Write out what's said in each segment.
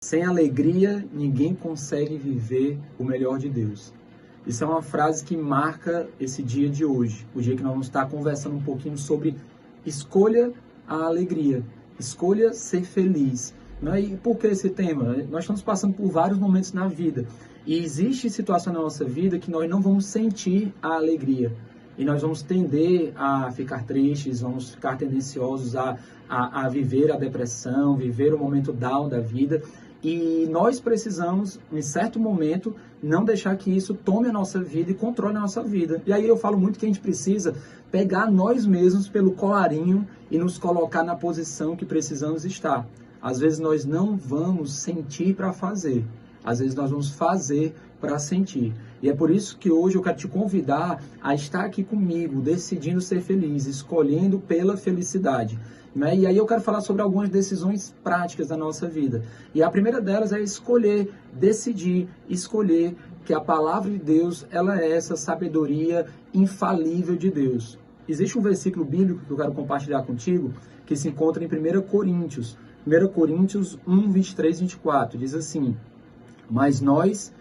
Sem alegria, ninguém consegue viver o melhor de Deus. Isso é uma frase que marca esse dia de hoje, o dia que nós vamos estar conversando um pouquinho sobre escolha a alegria, escolha ser feliz. E por que esse tema? Nós estamos passando por vários momentos na vida e existe situação na nossa vida que nós não vamos sentir a alegria. E nós vamos tender a ficar tristes, vamos ficar tendenciosos a viver a depressão, viver o momento down da vida. E nós precisamos, em certo momento, não deixar que isso tome a nossa vida e controle a nossa vida. E aí eu falo muito que a gente precisa pegar nós mesmos pelo colarinho e nos colocar na posição que precisamos estar. Às vezes nós não vamos sentir para fazer, às vezes nós vamos fazer para sentir. E é por isso que hoje eu quero te convidar a estar aqui comigo, decidindo ser feliz, escolhendo pela felicidade. E aí eu quero falar sobre algumas decisões práticas da nossa vida. E a primeira delas é escolher, decidir, escolher que a palavra de Deus, ela é essa sabedoria infalível de Deus. Existe um versículo bíblico que eu quero compartilhar contigo, que se encontra em 1 Coríntios. 1 Coríntios 1, 23 e 24, diz assim: mas nós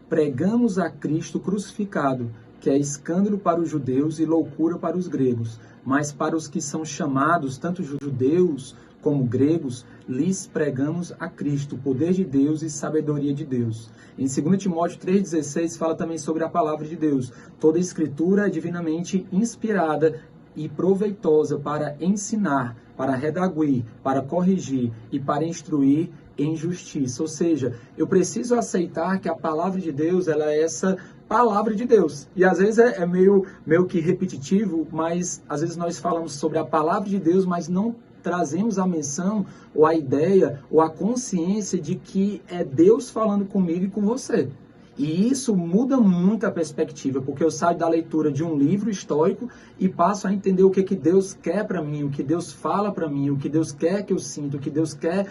pregamos a Cristo crucificado, que é escândalo para os judeus e loucura para os gregos. Mas para os que são chamados, tanto judeus como gregos, lhes pregamos a Cristo, poder de Deus e sabedoria de Deus. Em 2 Timóteo 3,16 fala também sobre a palavra de Deus. Toda a escritura é divinamente inspirada e proveitosa para ensinar, para redaguir, para corrigir e para instruir em justiça. Ou seja, eu preciso aceitar que a palavra de Deus, ela é essa palavra de Deus. E às vezes é meio que repetitivo, mas às vezes nós falamos sobre a palavra de Deus, mas não trazemos a menção, ou a ideia, ou a consciência de que é Deus falando comigo e com você. E isso muda muito a perspectiva, porque eu saio da leitura de um livro histórico e passo a entender o que Deus quer para mim, o que Deus fala para mim, o que Deus quer que eu sinta, o que Deus quer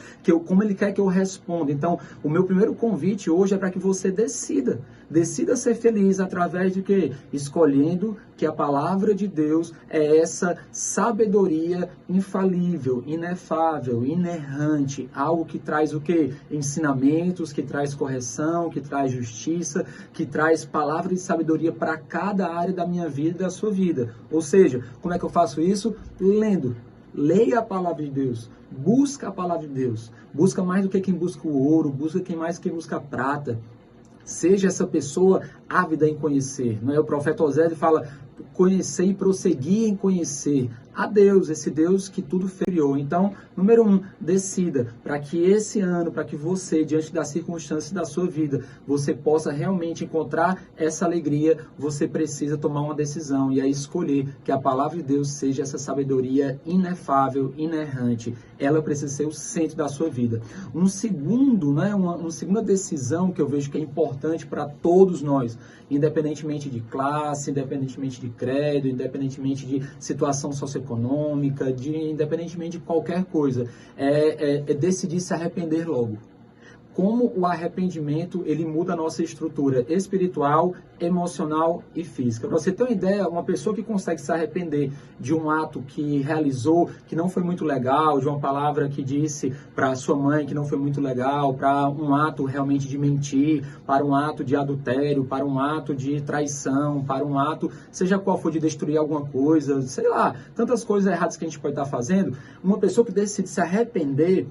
como Ele quer que eu responda. Então, o meu primeiro convite hoje é para que você decida ser feliz através de quê? Escolhendo que a palavra de Deus é essa sabedoria infalível, inefável, inerrante, algo que traz o quê? Ensinamentos, que traz correção, que traz justiça, que traz palavra de sabedoria para cada área da minha vida e da sua vida. Ou seja, como é que eu faço isso? Lendo. Leia a palavra de Deus. Busca a palavra de Deus. Busca mais do que quem busca o ouro. Busca mais quem busca a prata. Seja essa pessoa ávida em conhecer. Não é? O profeta Osés fala: conhecer e prosseguir em conhecer a Deus, esse Deus que tudo criou. Então, número 1, decida para que esse ano, para que você, diante das circunstâncias da sua vida, você possa realmente encontrar essa alegria, você precisa tomar uma decisão e aí escolher que a palavra de Deus seja essa sabedoria inefável, inerrante. Ela precisa ser o centro da sua vida. Uma segunda decisão que eu vejo que é importante para todos nós, independentemente de classe, independentemente de credo, independentemente de situação socioeconômica, independentemente de qualquer coisa, é decidir se arrepender logo. Como o arrependimento, ele muda a nossa estrutura espiritual, emocional e física. Para você ter uma ideia, uma pessoa que consegue se arrepender de um ato que realizou, que não foi muito legal, de uma palavra que disse para sua mãe que não foi muito legal, para um ato realmente de mentir, para um ato de adultério, para um ato de traição, para um ato, seja qual for, de destruir alguma coisa, sei lá, tantas coisas erradas que a gente pode estar fazendo, uma pessoa que decide se arrepender,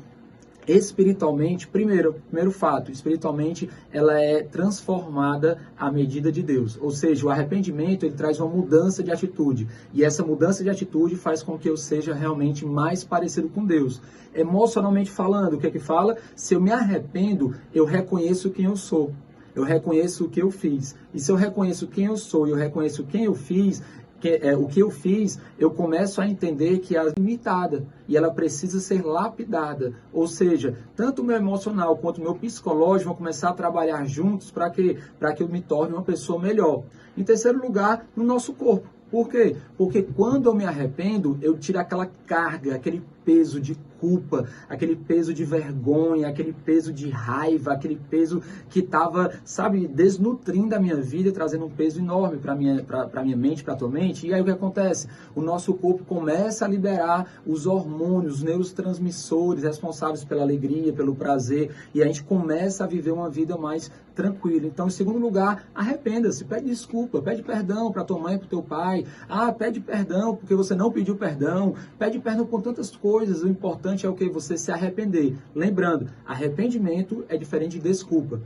espiritualmente, primeiro fato, espiritualmente ela é transformada à medida de Deus. Ou seja, o arrependimento, ele traz uma mudança de atitude. E essa mudança de atitude faz com que eu seja realmente mais parecido com Deus. Emocionalmente falando, o que é que fala? Se eu me arrependo, eu reconheço quem eu sou. Eu reconheço o que eu fiz. E se eu reconheço quem eu sou e eu reconheço quem eu fiz, o que eu fiz, eu começo a entender que ela é limitada e ela precisa ser lapidada. Ou seja, tanto o meu emocional quanto o meu psicológico vão começar a trabalhar juntos para que eu me torne uma pessoa melhor. Em terceiro lugar, no nosso corpo. Por quê? Porque quando eu me arrependo, eu tiro aquela carga, aquele peso de culpa, aquele peso de vergonha, aquele peso de raiva, aquele peso que estava, sabe, desnutrindo a minha vida, trazendo um peso enorme para minha mente, para a tua mente. E aí o que acontece? O nosso corpo começa a liberar os hormônios, os neurotransmissores responsáveis pela alegria, pelo prazer, e a gente começa a viver uma vida mais tranquila. Então, em segundo lugar, arrependa-se, pede desculpa, pede perdão para tua mãe e para o teu pai. Pede perdão porque você não pediu perdão, pede perdão por tantas coisas. O importante é o que? Você se arrepender. Lembrando, arrependimento é diferente de desculpa.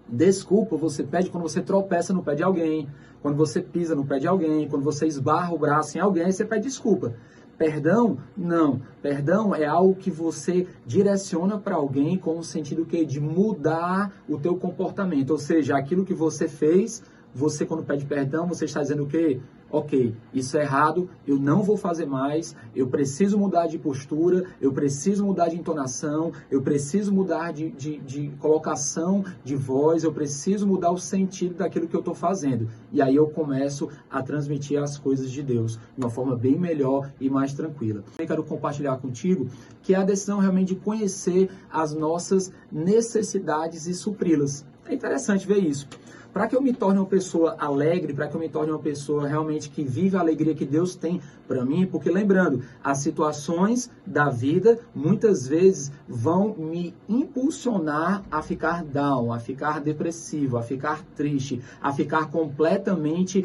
Desculpa você pede quando você tropeça no pé de alguém, quando você pisa no pé de alguém, quando você esbarra o braço em alguém, você pede desculpa. Perdão? Não. Perdão é algo que você direciona para alguém com o sentido que de mudar o teu comportamento. Ou seja, aquilo que você fez, você quando pede perdão, você está dizendo o quê? Ok, isso é errado, eu não vou fazer mais, eu preciso mudar de postura, eu preciso mudar de entonação, eu preciso mudar de colocação de voz, eu preciso mudar o sentido daquilo que eu estou fazendo. E aí eu começo a transmitir as coisas de Deus de uma forma bem melhor e mais tranquila. Eu quero compartilhar contigo que é a decisão realmente de conhecer as nossas necessidades e supri-las. É interessante ver isso. Para que eu me torne uma pessoa alegre, para que eu me torne uma pessoa realmente que vive a alegria que Deus tem para mim, porque lembrando, as situações da vida muitas vezes vão me impulsionar a ficar down, a ficar depressivo, a ficar triste, a ficar completamente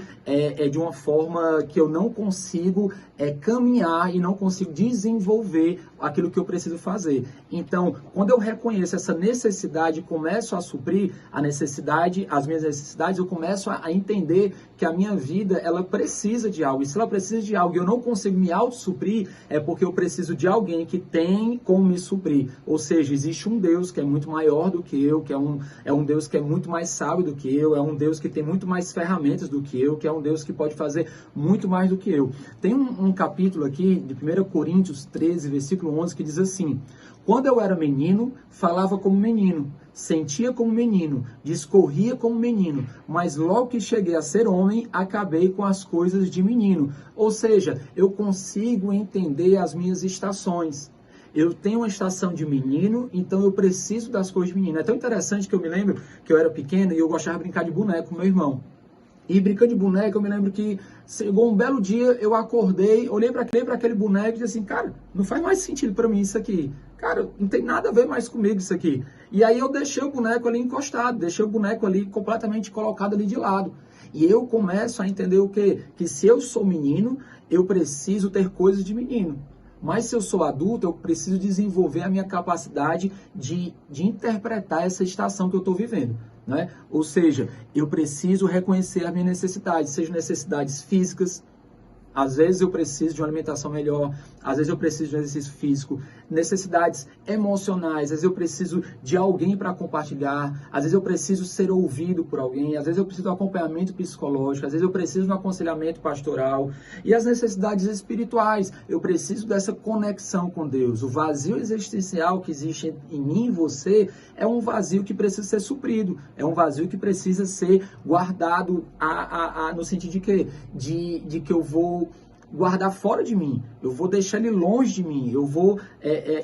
de uma forma que eu não consigo caminhar e não consigo desenvolver aquilo que eu preciso fazer. Então, quando eu reconheço essa necessidade e começo a suprir a necessidade, as minhas necessidades, eu começo a entender que a minha vida, ela precisa de algo. E se ela precisa de algo e eu não consigo me auto-suprir, é porque eu preciso de alguém que tem como me suprir. Ou seja, existe um Deus que é muito maior do que eu, que é um Deus que é muito mais sábio do que eu, é um Deus que tem muito mais ferramentas do que eu, que é um Deus que pode fazer muito mais do que eu. Tem um capítulo aqui, de 1 Coríntios 13, versículo 11, que diz assim: quando eu era menino, falava como menino, sentia como menino, discorria como menino, mas logo que cheguei a ser homem, acabei com as coisas de menino. Ou seja, eu consigo entender as minhas estações. Eu tenho uma estação de menino, então eu preciso das coisas de menino. É tão interessante que eu me lembro que eu era pequeno e eu gostava de brincar de boneco com meu irmão. E brincando de boneco, eu me lembro que chegou um belo dia, eu acordei, olhei para aquele boneco e disse assim, cara, não faz mais sentido para mim isso aqui. Cara, não tem nada a ver mais comigo isso aqui. E aí eu deixei o boneco ali encostado, deixei o boneco ali completamente colocado ali de lado. E eu começo a entender o quê? Que se eu sou menino, eu preciso ter coisas de menino. Mas se eu sou adulto, eu preciso desenvolver a minha capacidade de interpretar essa estação que eu estou vivendo. Né? Ou seja, eu preciso reconhecer as minhas necessidades, sejam necessidades físicas. Às vezes eu preciso de uma alimentação melhor, às vezes eu preciso de um exercício físico, necessidades emocionais, às vezes eu preciso de alguém para compartilhar, às vezes eu preciso ser ouvido por alguém, às vezes eu preciso de um acompanhamento psicológico, às vezes eu preciso de um aconselhamento pastoral. E as necessidades espirituais, eu preciso dessa conexão com Deus. O vazio existencial que existe em mim e você é um vazio que precisa ser suprido, é um vazio que precisa ser guardado no sentido de quê? De que eu vou guardar fora de mim, eu vou deixar ele longe de mim, eu vou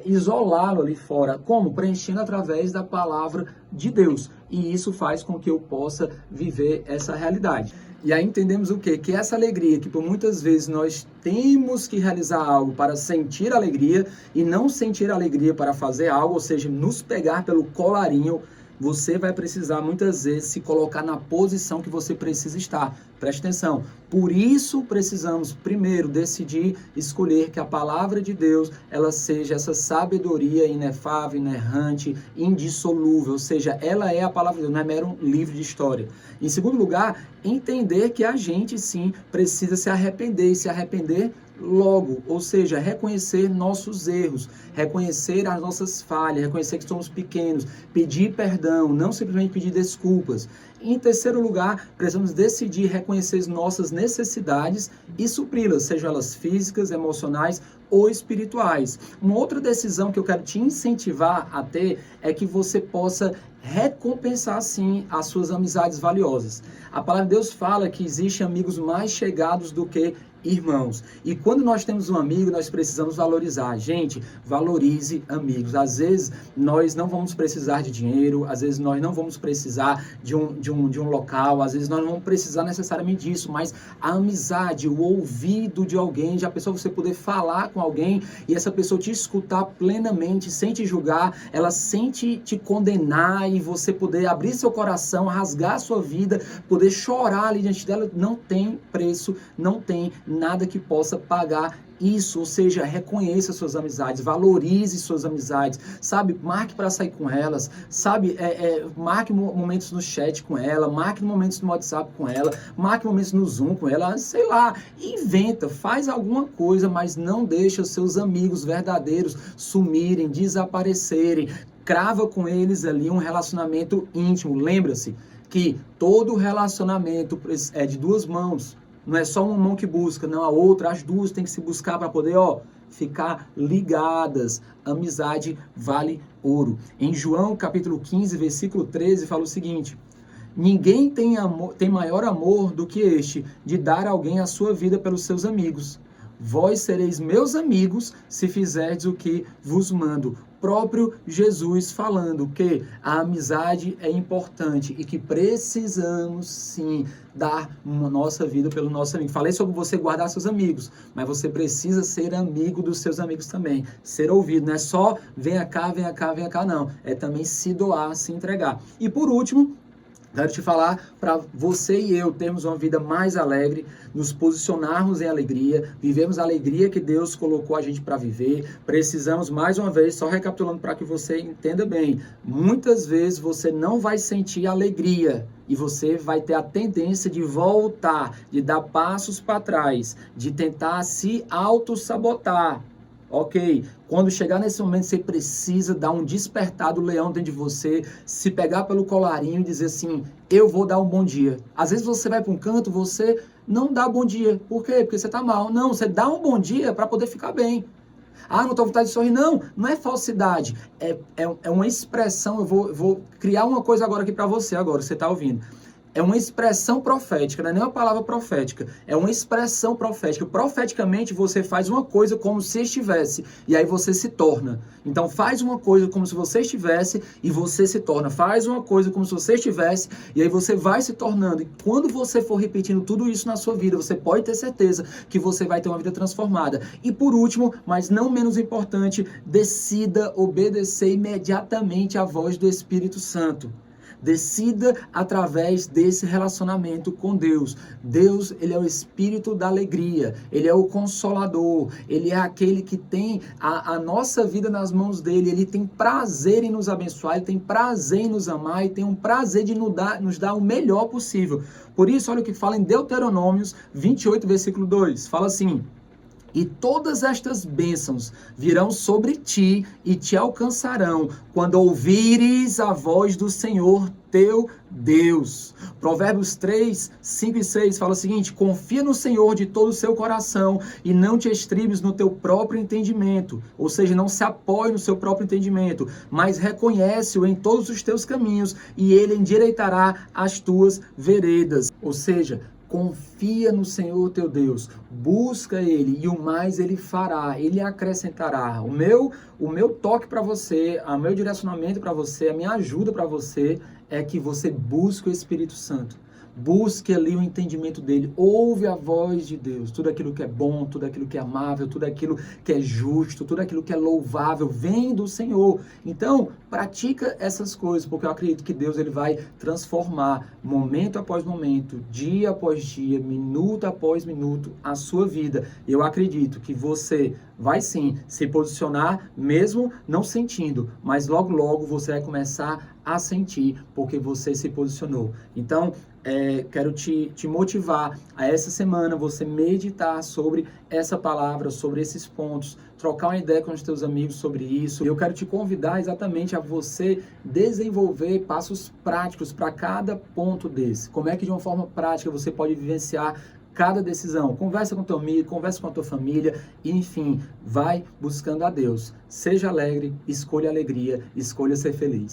isolá-lo ali fora. Como? Preenchendo através da palavra de Deus. E isso faz com que eu possa viver essa realidade. E aí entendemos o quê? Que essa alegria, que por muitas vezes nós temos que realizar algo para sentir alegria e não sentir alegria para fazer algo, ou seja, nos pegar pelo colarinho, você vai precisar muitas vezes se colocar na posição que você precisa estar. Preste atenção. Por isso precisamos primeiro decidir escolher que a palavra de Deus ela seja essa sabedoria inefável, inerrante, indissolúvel. Ou seja, ela é a palavra de Deus, não é mero livro de história. Em segundo lugar, entender que a gente sim precisa se arrepender e se arrepender logo, ou seja, reconhecer nossos erros, reconhecer as nossas falhas, reconhecer que somos pequenos, pedir perdão, não simplesmente pedir desculpas. Em terceiro lugar, precisamos decidir reconhecer nossas necessidades e supri-las, sejam elas físicas, emocionais ou espirituais. Uma outra decisão que eu quero te incentivar a ter é que você possa recompensar, sim, as suas amizades valiosas. A palavra de Deus fala que existem amigos mais chegados do que irmãos. E quando nós temos um amigo, nós precisamos valorizar. Gente, valorize amigos. Às vezes nós não vamos precisar de dinheiro, às vezes nós não vamos precisar de um local, às vezes nós não vamos precisar necessariamente disso, mas a amizade, o ouvido de alguém, já pensou você poder falar com alguém e essa pessoa te escutar plenamente, sem te julgar, ela sem te condenar e você poder abrir seu coração, rasgar sua vida, poder chorar ali diante dela, não tem preço, não tem nada que possa pagar isso, ou seja, reconheça suas amizades, valorize suas amizades, sabe, marque para sair com elas, sabe, marque momentos no chat com ela, marque momentos no WhatsApp com ela, marque momentos no Zoom com ela, sei lá, inventa, faz alguma coisa, mas não deixa os seus amigos verdadeiros sumirem, desaparecerem, crava com eles ali um relacionamento íntimo, lembra-se que todo relacionamento é de duas mãos. Não é só uma mão que busca, não a outra, as duas têm que se buscar para poder, ficar ligadas. Amizade vale ouro. Em João, capítulo 15, versículo 13, fala o seguinte: ninguém tem maior amor do que este, de dar a alguém a sua vida pelos seus amigos. Vós sereis meus amigos se fizerdes o que vos mando. Próprio Jesus falando que a amizade é importante e que precisamos sim dar uma nossa vida pelo nosso amigo. Falei sobre você guardar seus amigos, mas você precisa ser amigo dos seus amigos também. Ser ouvido, não é só venha cá, venha cá, venha cá, não. É também se doar, se entregar. E por último, quero te falar para você e eu termos uma vida mais alegre, nos posicionarmos em alegria, vivemos a alegria que Deus colocou a gente para viver. Precisamos, mais uma vez, só recapitulando para que você entenda bem, muitas vezes você não vai sentir alegria e você vai ter a tendência de voltar, de dar passos para trás, de tentar se auto-sabotar. Ok, quando chegar nesse momento você precisa dar um despertar do leão dentro de você, se pegar pelo colarinho e dizer assim, eu vou dar um bom dia. Às vezes você vai para um canto, você não dá bom dia. Por quê? Porque você está mal. Não, você dá um bom dia para poder ficar bem. Ah, não estou com vontade de sorrir. Não, não é falsidade. É uma expressão, eu vou criar uma coisa agora aqui para você, agora, você está ouvindo. É uma expressão profética, não é nem uma palavra profética, é uma expressão profética. Profeticamente você faz uma coisa como se estivesse, e aí você se torna. Então faz uma coisa como se você estivesse e você se torna. Faz uma coisa como se você estivesse e aí você vai se tornando. E quando você for repetindo tudo isso na sua vida, você pode ter certeza que você vai ter uma vida transformada. E por último, mas não menos importante, decida obedecer imediatamente à voz do Espírito Santo. Decida através desse relacionamento com Deus. Deus, ele é o Espírito da alegria, ele é o Consolador, ele é aquele que tem a nossa vida nas mãos dele, ele tem prazer em nos abençoar, ele tem prazer em nos amar e tem um prazer de nos dar o melhor possível. Por isso, olha o que fala em Deuteronômios 28, versículo 2, fala assim: e todas estas bênçãos virão sobre ti e te alcançarão quando ouvires a voz do Senhor teu Deus. Provérbios 3, 5 e 6 fala o seguinte: confia no Senhor de todo o seu coração e não te estribes no teu próprio entendimento. Ou seja, não se apoie no seu próprio entendimento, mas reconhece-o em todos os teus caminhos e ele endireitará as tuas veredas. Ou seja, confia no Senhor teu Deus, busca Ele e o mais Ele fará, Ele acrescentará. O meu toque para você, o meu direcionamento para você, a minha ajuda para você é que você busque o Espírito Santo. Busque ali o entendimento dele, ouve a voz de Deus, tudo aquilo que é bom, tudo aquilo que é amável, tudo aquilo que é justo, tudo aquilo que é louvável, vem do Senhor. Então, pratica essas coisas, porque eu acredito que Deus ele vai transformar momento após momento, dia após dia, minuto após minuto, a sua vida. Eu acredito que você vai sim se posicionar, mesmo não sentindo, mas logo logo você vai começar a sentir, porque você se posicionou. Então, quero te motivar a essa semana você meditar sobre essa palavra, sobre esses pontos, trocar uma ideia com os teus amigos sobre isso. Eu quero te convidar exatamente a você desenvolver passos práticos para cada ponto desse. Como é que de uma forma prática você pode vivenciar cada decisão? Conversa com teu amigo, conversa com a tua família, enfim, vai buscando a Deus. Seja alegre, escolha alegria, escolha ser feliz.